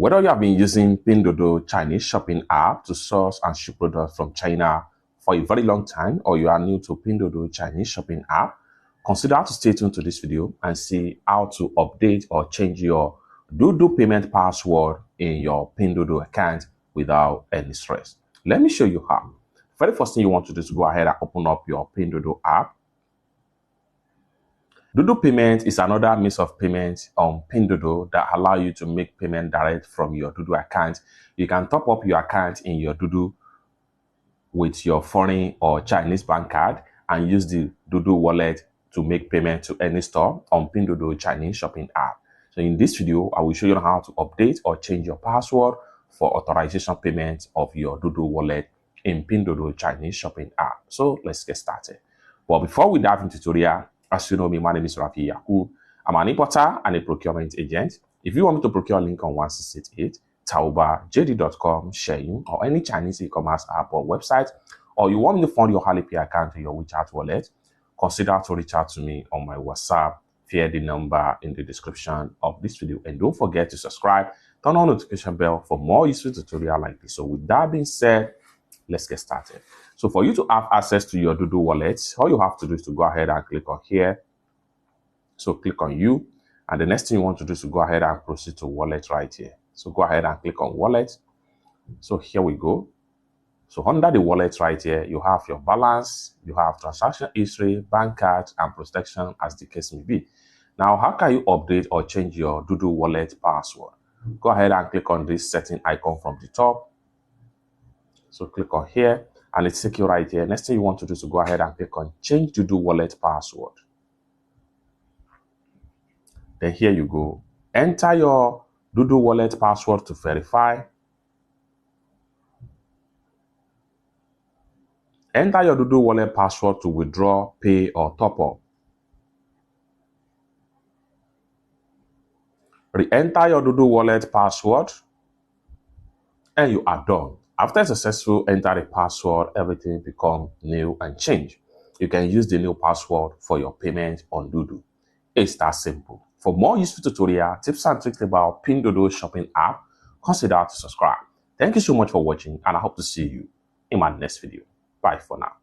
Whether you have been using Pinduoduo Chinese shopping app to source and ship products from China for a very long time, or you are new to Pinduoduo Chinese shopping app, consider to stay tuned to this video and see how to update or change your Duoduo payment password in your Pinduoduo account without any stress. Let me show you how. Very first thing you want to do is go ahead and open up your Pinduoduo app. Duoduo payment is another means of payment on Pinduoduo that allow you to make payment direct from your Duoduo account. You can top up your account in your Duoduo with your foreign or Chinese bank card and use the Duoduo wallet to make payment to any store on Pinduoduo Chinese shopping app. So in this video, I will show you how to update or change your password for authorization payment of your Duoduo wallet in Pinduoduo Chinese shopping app. So let's get started. But before we dive into the tutorial, as you know me, my name is Rafi Yakub. I'm an importer and a procurement agent. If you want me to procure link on 1688, Taoba, JD.com, Shein, or any Chinese e-commerce app or website, or you want me to fund your Alipay account to your WeChat wallet, consider to reach out to me on my WhatsApp via the number in the description of this video. And don't forget to subscribe, turn on the notification bell for more useful tutorials like this. So with that being said, let's get started. So for you to have access to your Duoduo wallet, all you have to do is to go ahead and click on here. So click on you. And the next thing you want to do is to go ahead and proceed to wallet right here. So go ahead and click on wallet. So here we go. So under the wallet right here, you have your balance, you have transaction history, bank card, and protection as the case may be. Now, how can you update or change your Duoduo wallet password? Go ahead and click on this setting icon from the top. So click on here and it's secure right here. Next thing you want to do is to go ahead and click on change Duoduo wallet password. Then here you go. Enter your Duoduo wallet password to verify. Enter your Duoduo wallet password to withdraw, pay, or top up. Re-enter your Duoduo wallet password and you are done. After successful enter the password, everything becomes new and change. You can use the new password for your payment on Duoduo. It's that simple. For more useful tutorial, tips and tricks about Pinduoduo shopping app, consider to subscribe. Thank you so much for watching and I hope to see you in my next video. Bye for now.